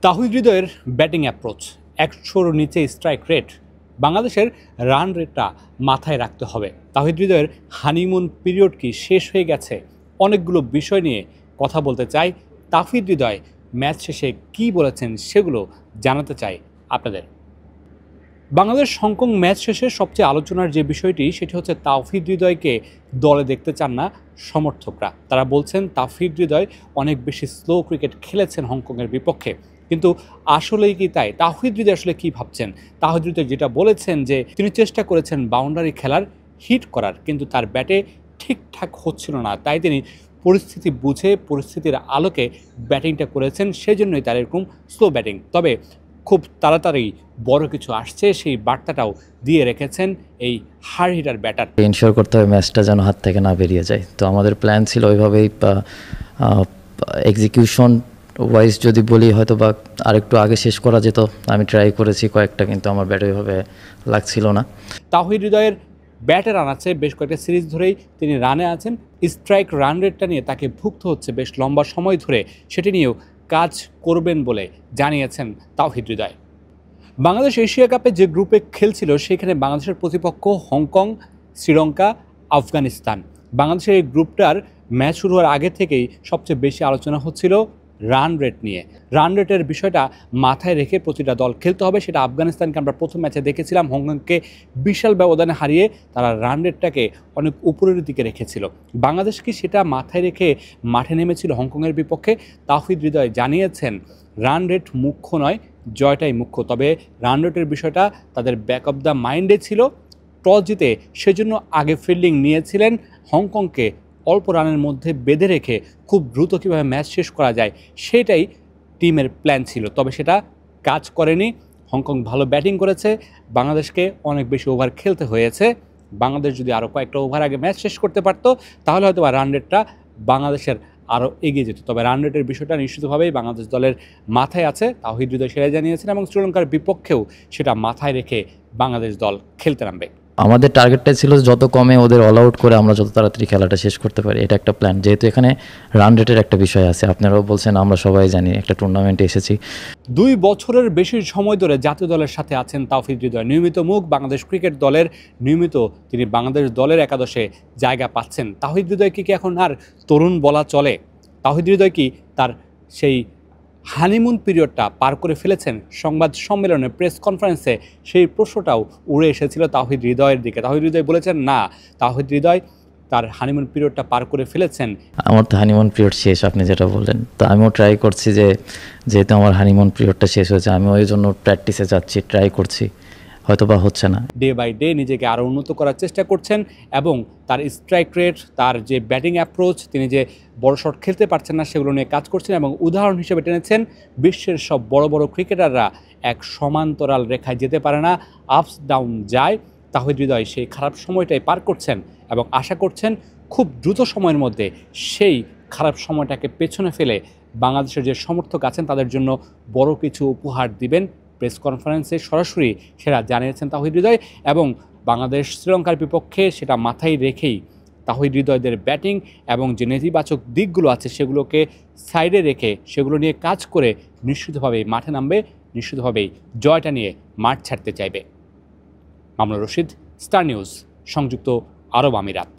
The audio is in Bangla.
তাহিদ হৃদয়ের ব্যাটিং অ্যাপ্রোচ, ১০০-র নিচে স্ট্রাইক রেট, বাংলাদেশের রান রেটটা মাথায় রাখতে হবে। তাহিদ হৃদয়ের হানিমুন পিরিয়ড কি শেষ হয়ে গেছে? অনেকগুলো বিষয় নিয়ে কথা বলতে চাই। তাহিদ হৃদয় ম্যাচ শেষে কী বলেছেন সেগুলো জানাতে চাই আপনাদের। বাংলাদেশ হংকং ম্যাচ শেষে সবচেয়ে আলোচনার যে বিষয়টি সেটি হচ্ছে তাওহিদ হৃদয়কে দলে দেখতে চান না সমর্থকরা। তারা বলছেন তাওহিদ হৃদয় অনেক বেশি স্লো ক্রিকেট খেলেছেন হংকংয়ের বিপক্ষে। কিন্তু আসলেই কি তাই? তাওহিদ হৃদয় আসলে কী ভাবছেন? তাওহিদ হৃদয় যেটা বলেছেন যে তিনি চেষ্টা করেছেন বাউন্ডারি খেলার, হিট করার, কিন্তু তার ব্যাটে ঠিকঠাক হচ্ছিল না, তাই তিনি পরিস্থিতি বুঝে পরিস্থিতির আলোকে ব্যাটিংটা করেছেন, সেজন্যই তার এরকম স্লো ব্যাটিং। তবে খুব তাড়াতাড়ি বড় কিছু আসছে সেই বার্তাটাও দিয়ে রেখেছেন এই হার্ড হিটার ব্যাটার। এনশিওর করতে হবে ম্যাচটা যেন হাত থেকে না বেরিয়ে যায়। তো আমাদের প্ল্যান ছিল ওইভাবেই, এক্সিকিউশন ওয়াইজ যদি বলি হয়তো বা আরেকটু আগে শেষ করা যেত। আমি ট্রাই করেছি কয়েকটা, কিন্তু আমার ব্যাট ওইভাবে লাগছিল না। তাওহিদ হৃদয়ের ব্যাটে রান আছে, বেশ কয়েকটা সিরিজ ধরেই তিনি রানে আছেন। স্ট্রাইক রান রেটটা নিয়ে তাকে ভুগতে হচ্ছে বেশ লম্বা সময় ধরে, সেটি নিয়েও কাজ করবেন বলে জানিয়েছেন তাওহিদ হৃদয়। বাংলাদেশ এশিয়া কাপে যে গ্রুপে খেলছিল সেখানে বাংলাদেশের প্রতিপক্ষ হংকং, শ্রীলঙ্কা, আফগানিস্তান। বাংলাদেশের এই গ্রুপটার ম্যাচ শুরু হওয়ার আগে থেকেই সবচেয়ে বেশি আলোচনা হচ্ছিল রান রেট নিয়ে। রান রেটের বিষয়টা মাথায় রেখে প্রতিটা দল খেলতে হবে। সেটা আফগানিস্তানকে আমরা প্রথম ম্যাচে দেখেছিলাম, হংকংকে বিশাল ব্যবধানে হারিয়ে তারা রান রেটটাকে অনেক উপরের দিকে রেখেছিল। বাংলাদেশ কি সেটা মাথায় রেখে মাঠে নেমেছিল হংকংয়ের বিপক্ষে? তাওহিদ হৃদয় জানিয়েছেন রান রেট মুখ্য নয়, জয়টাই মুখ্য। তবে রান রেটের বিষয়টা তাদের ব্যাক অফ দ্য মাইন্ডে ছিল। টস জিতে সেজন্য আগে ফিল্ডিং নিয়েছিলেন, হংকংকে অল্প রানের মধ্যে বেঁধে রেখে খুব দ্রুত কীভাবে ম্যাচ শেষ করা যায় সেটাই টিমের প্ল্যান ছিল। তবে সেটা কাজ করেনি। হংকং ভালো ব্যাটিং করেছে, বাংলাদেশকে অনেক বেশি ওভার খেলতে হয়েছে। বাংলাদেশ যদি আরও কয়েকটা ওভার আগে ম্যাচ শেষ করতে পারত তাহলে হয়তো রান রেটটা বাংলাদেশের আরও এগিয়ে যেত। তবে রান রেটের বিষয়টা নিশ্চিতভাবেই বাংলাদেশ দলের মাথায় আছে, তাওহিদ হৃদয় সেটাই জানিয়েছেন, এবং শ্রীলঙ্কার বিপক্ষেও সেটা মাথায় রেখে বাংলাদেশ দল খেলতে নামবে। আমাদের টার্গেটটা ছিল যত কমে ওদের অল আউট করে আমরা যত তাড়াতাড়ি খেলাটা শেষ করতে পারি, এটা একটা প্ল্যান। যেহেতু এখানে রান রেটের একটা বিষয় আছে, আপনারাও বলছেন, আমরা সবাই জানি, একটা টুর্নামেন্টে এসেছি। 2 বছরের বেশি সময় ধরে জাতীয় দলের সাথে আছেন তাওহিদ হৃদয়, নিয়মিত মুখ বাংলাদেশ ক্রিকেট দলের, নিয়মিত তিনি বাংলাদেশ দলের একাদশে জায়গা পাচ্ছেন। তাওহিদ হৃদয় কি এখন আর তরুণ বলা চলে? তাওহিদ হৃদয় কি তার সেই হানিমুন পিরিয়ডটা পার করে ফেলেছেন? সংবাদ সম্মেলনে, প্রেস কনফারেন্সে সেই প্রশ্নটাও উড়ে এসেছিল তাওহিদ হৃদয়ের দিকে। তাওহিদ হৃদয় বলেছেন না, তাওহিদ হৃদয় তার হানিমুন পিরিয়ডটা পার করে ফেলেছেন। আমার তো হানিমুন পিরিয়ড শেষ, আপনি যেটা বললেন। তো আমিও ট্রাই করছি যে যেহেতু আমার হানিমুন পিরিয়ডটা শেষ হয়েছে, আমি ওই জন্য প্র্যাকটিসে যাচ্ছি, ট্রাই করছি, হয়তো বা হচ্ছে না। ডে বাই ডে নিজেকে আরও উন্নত করার চেষ্টা করছেন, এবং তার স্ট্রাইক রেট, তার যে ব্যাটিং অ্যাপ্রোচ, তিনি যে বড় শট খেলতে পারছেন না সেগুলো নিয়ে কাজ করছেন। এবং উদাহরণ হিসেবে টেনেছেন বিশ্বের সব বড় বড় ক্রিকেটাররা এক সমান্তরাল রেখায় যেতে পারে না, আপস ডাউন যায়। তাওহিদ হৃদয় সেই খারাপ সময়টাই পার করছেন এবং আশা করছেন খুব দ্রুত সময়ের মধ্যে সেই খারাপ সময়টাকে পেছনে ফেলে বাংলাদেশের যে সমর্থক আছেন তাদের জন্য বড় কিছু উপহার দিবেন। প্রেস কনফারেন্সে সরাসরি সেটা জানিয়েছেন তাওহিদ হৃদয়, এবং বাংলাদেশ শ্রীলঙ্কার বিপক্ষে সেটা মাথায় রেখেই তাওহিদ হৃদয়দের ব্যাটিং এবং যে নেতিবাচক দিকগুলো আছে সেগুলোকে সাইডে রেখে সেগুলো নিয়ে কাজ করে নিশ্চিতভাবেই মাঠে নামবে, নিশ্চিতভাবেই জয়টা নিয়ে মাঠ ছাড়তে চাইবে। মামুনুর রশিদ, স্টার নিউজ, সংযুক্ত আরব আমিরাত।